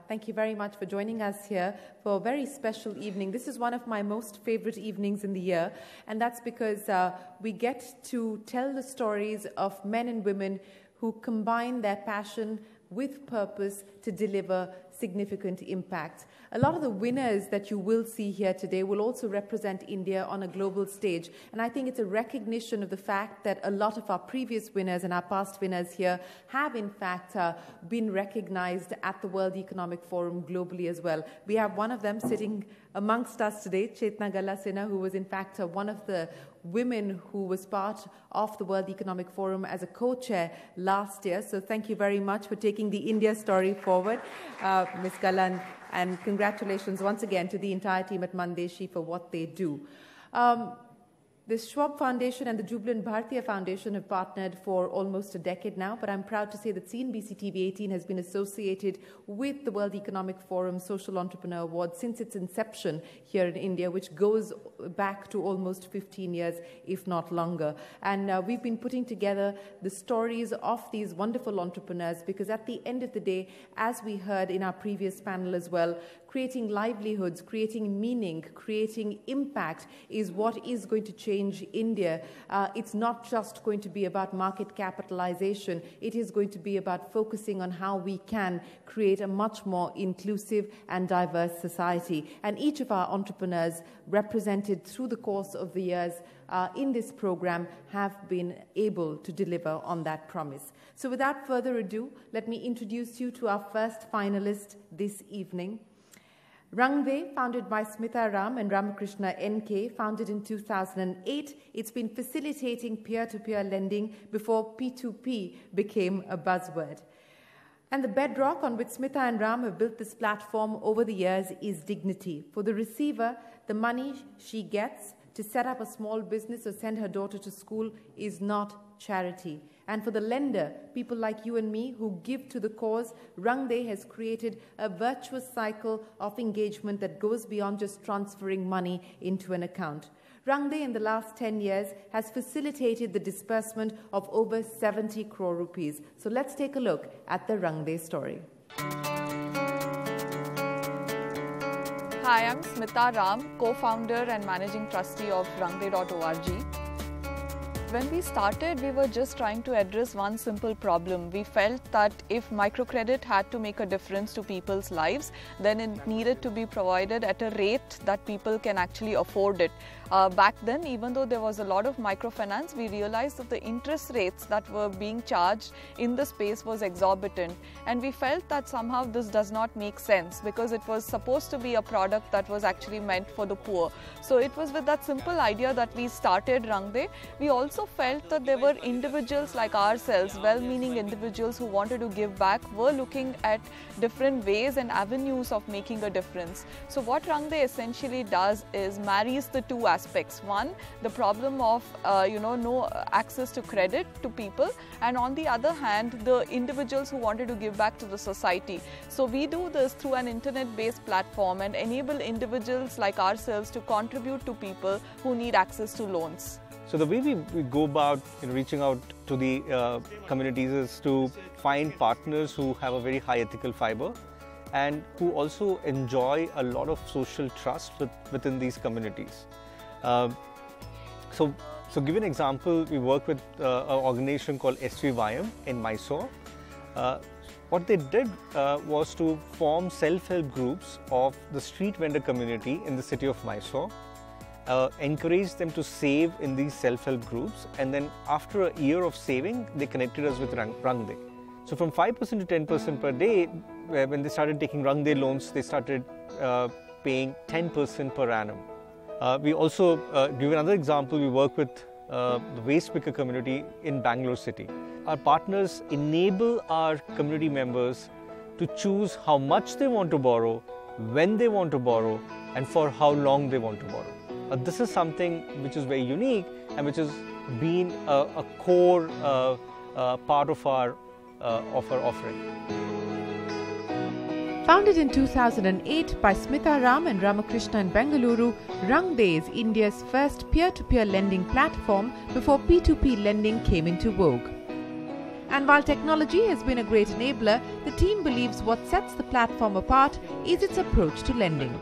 Thank you very much for joining us here for a very special evening. This is one of my most favorite evenings in the year, and that's because we get to tell the stories of men and women who combine their passion with purpose to deliver significant impact. A lot of the winners that you will see here today will also represent India on a global stage. And I think it's a recognition of the fact that a lot of our previous winners and our past winners here have in fact been recognized at the World Economic Forum globally as well. We have one of them sitting amongst us today, Chetna Gallasena, who was in fact one of the women who was part of the World Economic Forum as a co-chair last year. So thank you very much for taking the India story forward, Ms. Gallan, and congratulations once again to the entire team at Mandeshi for what they do. The Schwab Foundation and the Jubilant Bharatiya Foundation have partnered for almost a decade now, but I'm proud to say that CNBC TV 18 has been associated with the World Economic Forum Social Entrepreneur Award since its inception here in India, which goes back to almost 15 years, if not longer. And we've been putting together the stories of these wonderful entrepreneurs because at the end of the day, as we heard in our previous panel as well, creating livelihoods, creating meaning, creating impact is what is going to change India. It's not just going to be about market capitalization. It is going to be about focusing on how we can create a much more inclusive and diverse society. And each of our entrepreneurs represented through the course of the years in this program have been able to deliver on that promise. So without further ado, let me introduce you to our first finalist this evening. Rangde, founded by Smita Ram and Ramakrishna NK, founded in 2008. It's been facilitating peer-to-peer lending before P2P became a buzzword. And the bedrock on which Smita and Ram have built this platform over the years is dignity. For the receiver, the money she gets to set up a small business or send her daughter to school is not charity. And for the lender, people like you and me who give to the cause, Rangde has created a virtuous cycle of engagement that goes beyond just transferring money into an account. Rangde in the last 10 years has facilitated the disbursement of over 70 crore rupees. So let's take a look at the Rangde story. Hi, I'm Smita Ram, co-founder and managing trustee of Rangde.org. When we started, we were just trying to address one simple problem. We felt that if microcredit had to make a difference to people's lives, then it needed to be provided at a rate that people can actually afford it. Back then, even though there was a lot of microfinance, we realized that the interest rates that were being charged in the space was exorbitant. And we felt that somehow this does not make sense because it was supposed to be a product that was actually meant for the poor. So it was with that simple idea that we started Rangde. We also felt that there were individuals like ourselves, well-meaning individuals who wanted to give back, were looking at different ways and avenues of making a difference. So what Rangde essentially does is marries the two aspects. One, the problem of no access to credit to people, and on the other hand, the individuals who wanted to give back to the society. So we do this through an internet-based platform and enable individuals like ourselves to contribute to people who need access to loans. So the way we go about reaching out to the communities is to find partners who have a very high ethical fiber and who also enjoy a lot of social trust within these communities. So give an example, we work with an organization called SVYM in Mysore. What they did was to form self-help groups of the street vendor community in the city of Mysore. Encouraged them to save in these self-help groups, and then after a year of saving, they connected us with Rangde. So from 5% to 10% per day, when they started taking Rangde loans, they started paying 10% per annum. We also, give another example, we work with the waste picker community in Bangalore city. Our partners enable our community members to choose how much they want to borrow, when they want to borrow, and for how long they want to borrow. This is something which is very unique and which has been a core part of our offering. Founded in 2008 by Smita Ram and Ramakrishna in Bengaluru, Rangde is India's first peer-to-peer lending platform before P2P lending came into vogue. And while technology has been a great enabler, the team believes what sets the platform apart is its approach to lending.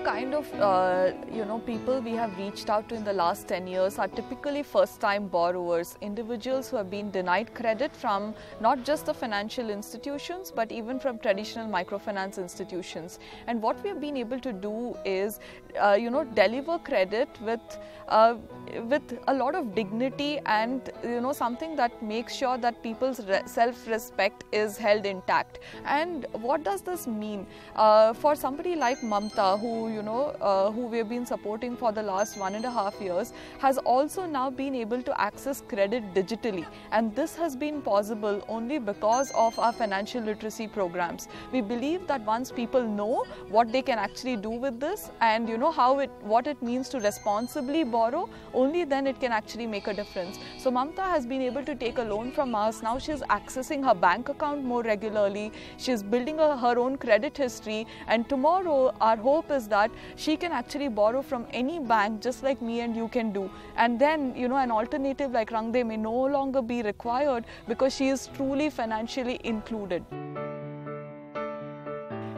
Kind of people we have reached out to in the last 10 years are typically first-time borrowers, individuals who have been denied credit from not just the financial institutions but even from traditional microfinance institutions. And what we have been able to do is deliver credit with a lot of dignity and something that makes sure that people's self-respect is held intact. And what does this mean for somebody like Mamta, who we have been supporting for the last 1.5 years, has also now been able to access credit digitally, and this has been possible only because of our financial literacy programs. We believe that once people know what they can actually do with this and what it means to responsibly borrow, only then it can actually make a difference. So Mamta has been able to take a loan from us. Now she is accessing her bank account more regularly. She is building her own credit history, and tomorrow our hope is that she can actually borrow from any bank just like me and you can do. And then an alternative like Rangde may no longer be required because she is truly financially included.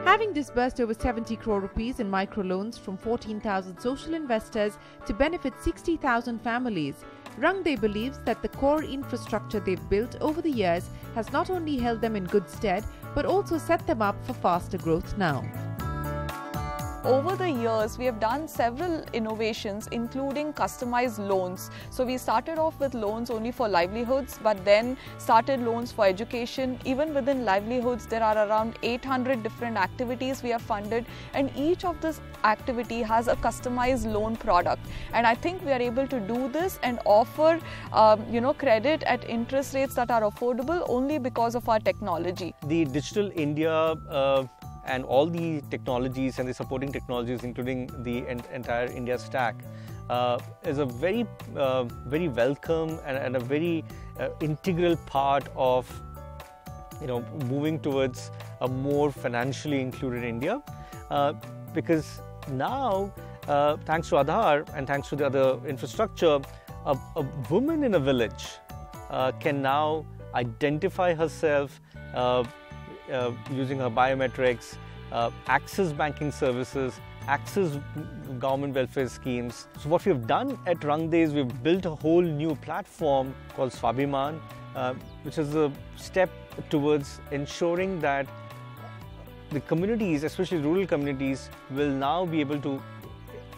Having disbursed over 70 crore rupees in microloans from 14,000 social investors to benefit 60,000 families, Rangde believes that the core infrastructure they've built over the years has not only held them in good stead but also set them up for faster growth now. Over the years, we have done several innovations, including customized loans. So we started off with loans only for livelihoods, but then started loans for education. Even within livelihoods, there are around 800 different activities we have funded, and each of this activity has a customized loan product. And I think we are able to do this and offer, credit at interest rates that are affordable only because of our technology. The Digital India and all the technologies and the supporting technologies, including the entire India stack, is a very welcome and a very integral part of moving towards a more financially included India, because now thanks to Aadhaar and thanks to the other infrastructure, a woman in a village can now identify herself using her biometrics, access banking services, access government welfare schemes. So what we have done at Rangde is we've built a whole new platform called Swabhiman, which is a step towards ensuring that the communities, especially rural communities, will now be able to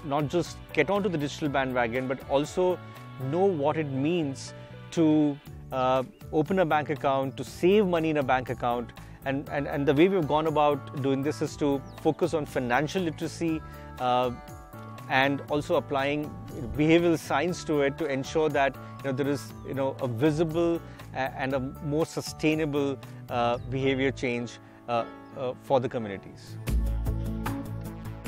not just get onto the digital bandwagon but also know what it means to open a bank account, to save money in a bank account. And the way we've gone about doing this is to focus on financial literacy and also applying behavioral science to it to ensure that there is a visible and a more sustainable behavior change for the communities.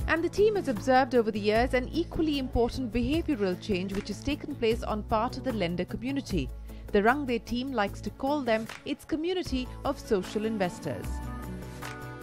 And the team has observed over the years an equally important behavioral change which has taken place on part of the lender community. The Rangde team likes to call them its community of social investors.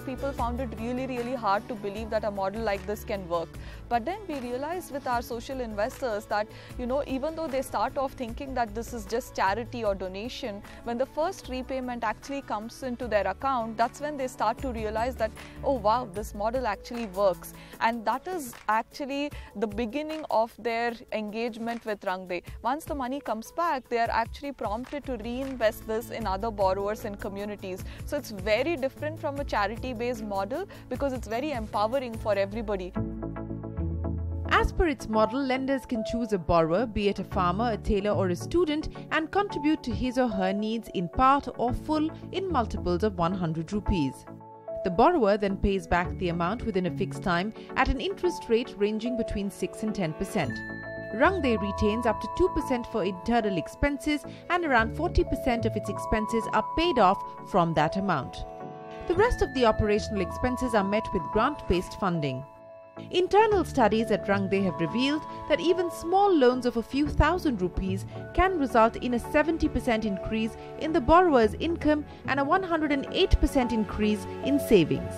People found it really hard to believe that a model like this can work. But then we realized with our social investors that, even though they start off thinking that this is just charity or donation, when the first repayment actually comes into their account, that's when they start to realize that, oh wow, this model actually works. And that is actually the beginning of their engagement with Rangde. Once the money comes back, they are actually prompted to reinvest this in other borrowers and communities. So it's very different from a charity-based model because it's very empowering for everybody. As per its model, lenders can choose a borrower, be it a farmer, a tailor or a student, and contribute to his or her needs in part or full in multiples of 100 rupees. The borrower then pays back the amount within a fixed time at an interest rate ranging between 6 and 10%. Rangde retains up to 2% for internal expenses and around 40% of its expenses are paid off from that amount. The rest of the operational expenses are met with grant-based funding. Internal studies at Rangde have revealed that even small loans of a few thousand rupees can result in a 70% increase in the borrower's income and a 108% increase in savings.